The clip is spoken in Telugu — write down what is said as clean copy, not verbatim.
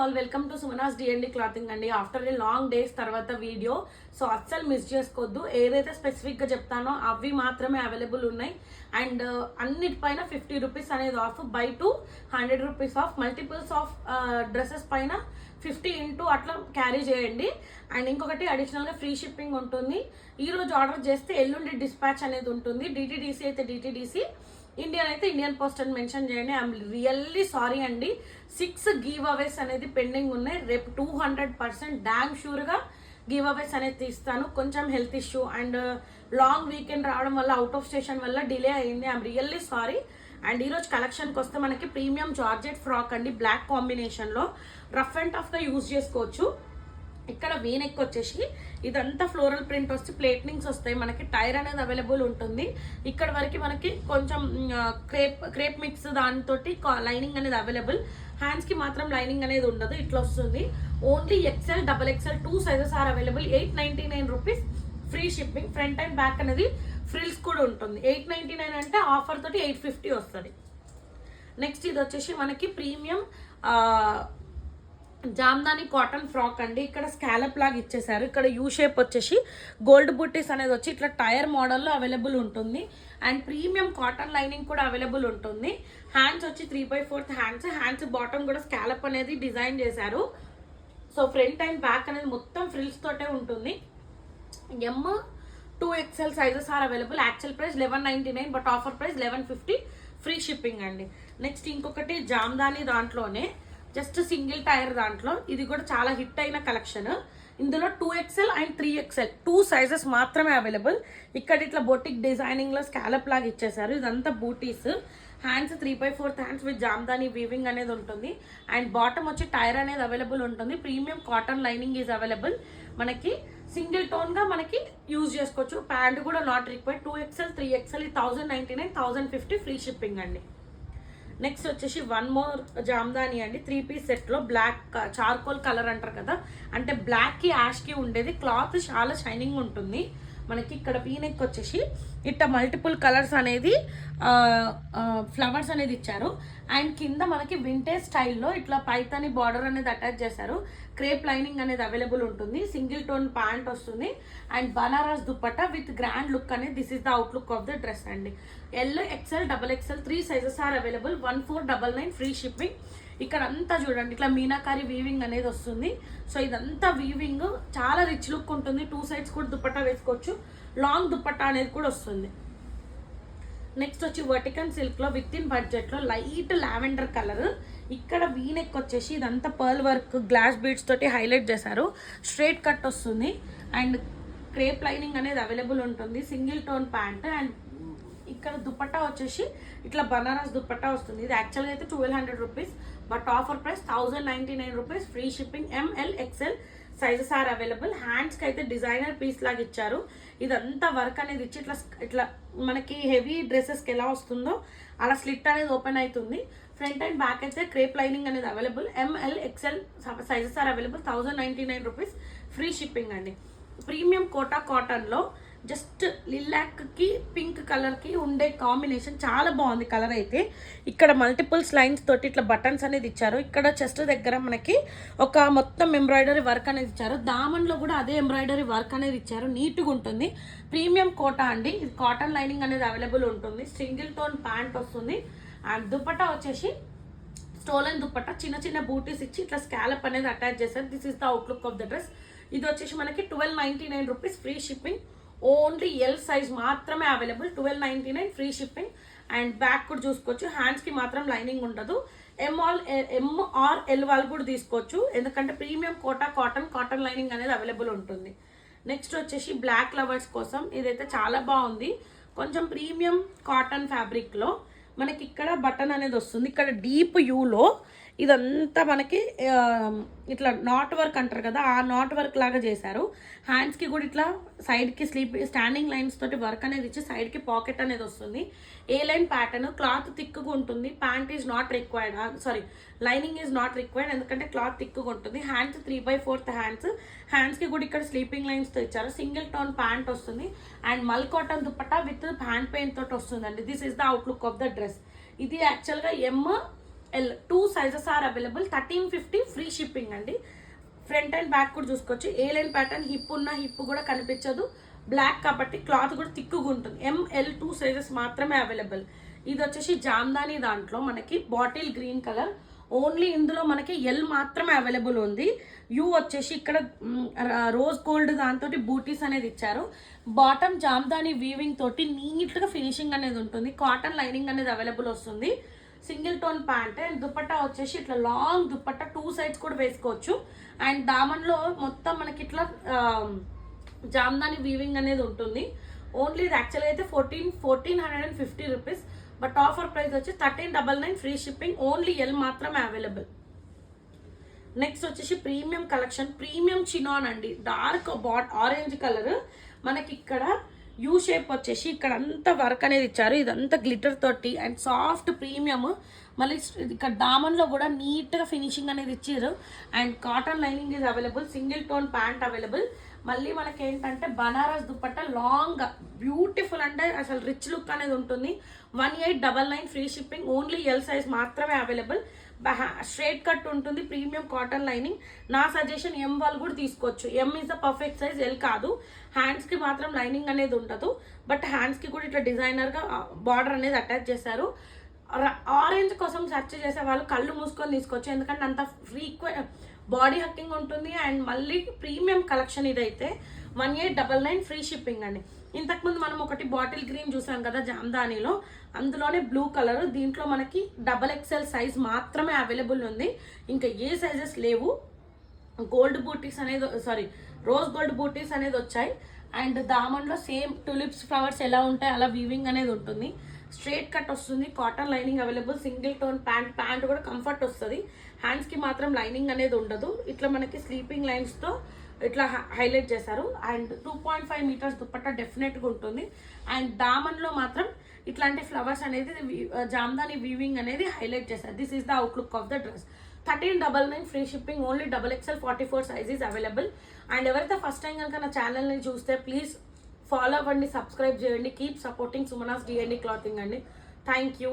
All welcome to Sumanas DND clothing అండి. ఆఫ్టర్ ఏ లాంగ్ డేస్ తర్వాత వీడియో, సో అస్సలు మిస్ చేసుకోవద్దు. ఏదైతే స్పెసిఫిక్గా చెప్తానో అవి మాత్రమే అవైలబుల్ ఉన్నాయి. అండ్ అన్నిటిపైన 50 రూపీస్ అనేది of, by 2 100 rupees of, multiples of dresses పైన 50 ఇంటూ అట్లా క్యారీ చేయండి. అండ్ ఇంకొకటి అడిషనల్గా ఫ్రీ షిప్పింగ్ ఉంటుంది. ఈరోజు ఆర్డర్ చేస్తే ఎల్లుండి డిస్పాచ్ అనేది ఉంటుంది. డిటీడీసీ అయితే డిటీడీసీ, ఇండియన్ అయితే ఇండియన్ పోస్ట్ అని మెన్షన్ చేయండి. ఐఎమ్ రియల్లీ సారీ అండి, 6 గివ్ అవేస్ అనేది పెండింగ్ ఉన్నాయి. రేపు 200% డామ్ షూర్గా గివ్ అవేస్ అనేది తీస్తాను. కొంచెం health issue and long weekend రావడం వల్ల, అవుట్ ఆఫ్ స్టేషన్ వల్ల డిలే అయింది. I'm really sorry. అండ్ ఈరోజు కలెక్షన్కి వస్తే మనకి ప్రీమియం జార్జెట్ ఫ్రాక్ అండి, బ్లాక్ కాంబినేషన్లో రఫ్ అండ్ టఫ్గా యూజ్ చేసుకోవచ్చు. ఇక్కడ వీనెక్ వచ్చేసి ఇదంతా ఫ్లోరల్ ప్రింట్ వస్తే ప్లేట్నింగ్స్ వస్తాయి. మనకి టైర్ అనేది అవైలబుల్ ఉంటుంది. ఇక్కడ వరకు మనకి కొంచెం క్రేప్ మిక్స్ దానితో లైనింగ్ అనేది అవైలబుల్. హ్యాండ్స్కి మాత్రం లైనింగ్ అనేది ఉండదు, ఇట్లా వస్తుంది. Only XL, double XL 2 sizes are available. 899 rupees free shipping. Front and back అనేది ఫ్రిల్స్ కూడా ఉంటుంది. 899 అంటే ఆఫర్ తోటి 850 వస్తుంది. నెక్స్ట్ ఇది వచ్చేసి మనకి ప్రీమియం జామ్దాని కాటన్ ఫ్రాక్ అండి. ఇక్కడ స్కాలప్ లాగా ఇచ్చేసారు. ఇక్కడ యూ షేప్ వచ్చేసి గోల్డ్ బుట్టీస్ అనేది వచ్చి ఇట్లా టైర్ మోడల్లో అవైలబుల్ ఉంటుంది. అండ్ ప్రీమియం కాటన్ లైనింగ్ కూడా అవైలబుల్ ఉంటుంది. హ్యాండ్స్ వచ్చి 3/4 హ్యాండ్స్ బాటమ్ కూడా స్కాలప్ అనేది డిజైన్ చేశారు. సో ఫ్రంట్ అండ్ బ్యాక్ అనేది మొత్తం ఫ్రిల్స్ తోటే ఉంటుంది. M 2XL sizes are available. Actual price 1199, but offer price 1150 free shipping అండి. నెక్స్ట్ ఇంకొకటి జామ్దాని దాంట్లోనే జస్ట్ సింగిల్ టైర్ దాంట్లో, ఇది కూడా చాలా హిట్ అయిన కలెక్షన్. ఇందులో 2XL అండ్ 3XL 2 సైజెస్ మాత్రమే అవైలబుల్. ఇక్కడ ఇట్లా బొటిక్ డిజైనింగ్లో స్కాలప్ లాగా ఇచ్చేసారు. ఇదంతా బూటీస్. Hands 3/4 hands with Jamdani weaving అనేది ఉంటుంది. అండ్ బాటమ్ వచ్చి టైర్ అనేది అవైలబుల్ ఉంటుంది. Premium cotton lining is available. మనకి సింగిల్ టోన్గా మనకి యూజ్ చేసుకోవచ్చు. ప్యాంట్ కూడా not required. 2XL 3XL 1099, 1050 free shipping అండి. నెక్స్ట్ వచ్చేసి వన్ మోర్ జామ్దాని అండి, 3 పీస్ సెట్లో బ్లాక్ చార్కోల్ కలర్ అంటారు కదా, అంటే బ్లాక్కి యాష్కి ఉండేది. క్లాత్ చాలా షైనింగ్ ఉంటుంది. మనకి ఇక్కడ వీనెక్ వచ్చేసి ఇట్లా మల్టిపుల్ కలర్స్ అనేది ఫ్లవర్స్ అనేది ఇచ్చారు. అండ్ కింద మనకి వింటేజ్ స్టైల్లో ఇట్లా పైతాని బార్డర్ అనేది అటాచ్ చేశారు. క్రేప్ లైనింగ్ అనేది అవైలబుల్ ఉంటుంది. సింగిల్ టోన్ ప్యాంట్ వస్తుంది. And Banaras dupatta with grand look అనేది, this is the outlook of the dress అండి. L, XL, double XL 3 sizes are available. 1499 free shipping. ఇక్కడ అంతా చూడండి ఇట్లా మీనాకారి వీవింగ్ అనేది వస్తుంది. సో ఇదంతా వీవింగ్ చాలా రిచ్ లుక్ ఉంటుంది. 2 సైడ్స్ కూడా దుప్పట్టా వేసుకోవచ్చు. లాంగ్ దుప్పట్టా అనేది కూడా వస్తుంది. నెక్స్ట్ వచ్చి వర్టికన్ సిల్క్లో విత్ ఇన్ బడ్జెట్లో లైట్ లావెండర్ కలర్. ఇక్కడ వీనెక్ వచ్చేసి ఇదంతా పర్ల్ వర్క్ గ్లాస్ బీడ్స్ తోటి హైలైట్ చేశారు. స్ట్రైట్ కట్ వస్తుంది. అండ్ క్రేప్ లైనింగ్ అనేది అవైలబుల్ ఉంటుంది. Single tone pant. అండ్ ఇక్కడ దుపట్టా వచ్చేసి ఇట్లా బనారస్ దుపట్టా వస్తుంది. ఇది యాక్చువల్గా అయితే 1200 rupees, but offer price 1099 rupees free shipping. M L, XL sizes are available. హ్యాండ్స్కి అయితే డిజైనర్ పీస్ లాగా ఇచ్చారు. ఇదంతా వర్క్ అనేది ఇచ్చి ఇట్లా ఇట్లా మనకి హెవీ డ్రెస్సెస్కి ఎలా వస్తుందో అలా స్లిట్ అనేది ఓపెన్ అవుతుంది. ఫ్రంట్ అండ్ బ్యాక్ అయితే క్రేప్ లైనింగ్ అనేది available. M L, XL sizes are available. 1099 rupees free shipping అండి. ప్రీమియం కోటా కాటన్లో జస్ట్ లిలాక్కి పింక్ కలర్కి ఉండే కాంబినేషన్ చాలా బాగుంది. కలర్ అయితే ఇక్కడ మల్టిపుల్స్ లైన్స్ తోటి ఇట్లా బటన్స్ అనేది ఇచ్చారు. ఇక్కడ చెస్ట్ దగ్గర మనకి ఒక మొత్తం ఎంబ్రాయిడరీ వర్క్ అనేది ఇచ్చారు. దామన్లో కూడా అదే ఎంబ్రాయిడరీ వర్క్ అనేది ఇచ్చారు. నీట్గా ఉంటుంది. ప్రీమియం కోటా అండి. ఇది కాటన్ లైనింగ్ అనేది అవైలబుల్ ఉంటుంది. సింగిల్ టోన్ ప్యాంట్ వస్తుంది. అండ్ దుపట్టా వచ్చేసి స్టోలన్ దుపట్టా, చిన్న చిన్న బూటీస్ ఇచ్చి ఇట్లా స్కాలప్ అనేది అటాచ్ చేశారు. This is the outlook of the dress. ఇది వచ్చేసి మనకి 1299 rupees free shipping. Only L size మాత్రమే available. 1299 free shipping. And back కూడా చూసుకోవచ్చు. హ్యాండ్స్కి మాత్రం లైనింగ్ ఉండదు. ఎమ్ ఆర్ ఎల్ వాళ్ళు కూడా తీసుకోవచ్చు, ఎందుకంటే ప్రీమియం కోటా కాటన్ లైనింగ్ అనేది అవైలబుల్ ఉంటుంది. నెక్స్ట్ వచ్చేసి బ్లాక్ లవర్స్ కోసం ఇదైతే చాలా బాగుంది. కొంచెం ప్రీమియం కాటన్ ఫ్యాబ్రిక్లో మనకి ఇక్కడ బటన్ అనేది వస్తుంది. ఇక్కడ డీప్ యూలో ఇదంతా మనకి ఇట్లా నాట్ వర్క్ అంటారు కదా, ఆ నాట్ వర్క్ లాగా చేశారు. హ్యాండ్స్కి కూడా ఇట్లా సైడ్కి స్టాండింగ్ లైన్స్ తోటి వర్క్ అనేది ఇచ్చి సైడ్కి పాకెట్ అనేది వస్తుంది. ఏ లైన్ ప్యాటర్న్. క్లాత్ థిక్గా ఉంటుంది. Pant is not required, lining is not required, ఎందుకంటే క్లాత్ థిక్గా ఉంటుంది. హ్యాండ్స్ 3/4 హ్యాండ్స్కి కూడా ఇక్కడ స్లీపింగ్ లైన్స్తో ఇచ్చారు. సింగిల్ టోన్ ప్యాంట్ వస్తుంది. And mul cotton dupatta with hand paint తోటి వస్తుందండి. This is the outlook of the dress. ఇది యాక్చువల్గా M XL 2 sizes are available. 1350 free shipping అండి. ఫ్రంట్ అండ్ బ్యాక్ కూడా చూసుకోవచ్చు. ఏ లైన్ ప్యాటర్న్, హిప్ ఉన్న హిప్ కూడా కనిపించదు, బ్లాక్ కాబట్టి క్లాత్ కూడా థిక్గా ఉంటుంది. ML 2 సైజెస్ మాత్రమే అవైలబుల్. ఇది వచ్చేసి జామ్దాని దాంట్లో మనకి బాటిల్ గ్రీన్ కలర్, ఓన్లీ ఇందులో మనకి ఎల్ మాత్రమే అవైలబుల్ ఉంది. యూ వచ్చేసి ఇక్కడ రోజ్ గోల్డ్ దాంతో బూటీస్ అనేది ఇచ్చారు. బాటమ్ జామ్దాని వీవింగ్ తోటి నీట్గా ఫినిషింగ్ అనేది ఉంటుంది. కాటన్ లైనింగ్ అనేది అవైలబుల్ వస్తుంది. Single tone pant and dupatta వచ్చేసి ఇట్లా లాంగ్ దుపట్టా 2 సైడ్స్ కూడా వేసుకోవచ్చు. అండ్ దామన్లో మొత్తం మనకి ఇట్లా జామ్దాని వీవింగ్ అనేది ఉంటుంది. ఓన్లీ ఇది యాక్చువల్గా అయితే 1450 రూపీస్, బట్ ఆఫర్ ప్రైస్ వచ్చి 1399 ఫ్రీ షిప్పింగ్. ఓన్లీ ఎల్ మాత్రమే అవైలబుల్. నెక్స్ట్ వచ్చేసి ప్రీమియం కలెక్షన్, ప్రీమియం చినాన్ అండి. డార్క్ ఆరెంజ్ కలర్, మనకి ఇక్కడ యూ షేప్ వచ్చేసి ఇక్కడ అంతా వర్క్ అనేది ఇచ్చారు. ఇదంతా గ్లిటర్ తోటి అండ్ సాఫ్ట్ ప్రీమియం. మళ్ళీ ఇక్కడ దామన్లో కూడా నీట్గా ఫినిషింగ్ అనేది ఇచ్చారు. And cotton lining is available. Single tone pant available. మళ్ళీ మనకి ఏంటంటే బనారస్ దుపట్టా లాంగ్ బ్యూటిఫుల్ అంటే అసలు రిచ్ లుక్ అనేది ఉంటుంది. 1899 free shipping. Only L size మాత్రమే అవైలబుల్. స్ట్రైట్ కట్ ఉంటుంది, ప్రీమియం కాటన్ లైనింగ్. నా సజెషన్ ఎం వాళ్ళు కూడా తీసుకోవచ్చు. M is the perfect size, L కాదు. హ్యాండ్స్కి మాత్రం లైనింగ్ అనేది ఉండదు, బట్ హ్యాండ్స్కి కూడా ఇట్లా డిజైనర్గా బార్డర్ అనేది అటాచ్ చేశారు. ఆరెంజ్ కోసం సెర్చ్ చేసే వాళ్ళు కళ్ళు మూసుకొని తీసుకోవచ్చు, ఎందుకంటే అంత బాడీ హక్కింగ్ ఉంటుంది. అండ్ మళ్ళీ ప్రీమియం కలెక్షన్ ఇదైతే 1899 ఫ్రీ షిప్పింగ్ అండి. ఇంతకుముందు మనం ఒకటి బాటిల్ గ్రీన్ చూసాం కదా జామ్దానిలో, అందులోనే బ్లూ కలర్. దీంట్లో మనకి XXL సైజ్ మాత్రమే అవైలబుల్ ఉంది, ఇంకా ఏ సైజెస్ లేవు. గోల్డ్ బూటీస్ అనేది రోజ్ గోల్డ్ బూటీస్ అనేది వచ్చాయి. అండ్ దామన్లో సేమ్ టులిప్స్ ఫ్లవర్స్ ఎలా ఉంటాయి అలా వీవింగ్ అనేది ఉంటుంది. స్ట్రైట్ కట్ వస్తుంది, cotton lining available. Single tone pant కూడా కంఫర్ట్ వస్తుంది. హ్యాండ్స్కి మాత్రం లైనింగ్ అనేది ఉండదు. ఇట్లా మనకి స్లీపింగ్ లైన్స్తో ఇట్లా హైలైట్ చేశారు. అండ్ 2.5 మీటర్స్ దుపట్టా డెఫినెట్గా ఉంటుంది. అండ్ దామన్లో మాత్రం ఇట్లాంటి ఫ్లవర్స్ అనేది జామ్దాని వీవింగ్ అనేది హైలైట్ చేశారు. This is the outlook of the dress. 1399 free shipping. Only XXL 44 size is available. And ఎవరైతే ఫస్ట్ టైం కనుక నా ఛానల్ని చూస్తే ప్లీజ్ ఫాలో అవ్వండి, సబ్స్క్రైబ్ చేయండి. Keep supporting Sumana's D&D clothing అండి. Thank you.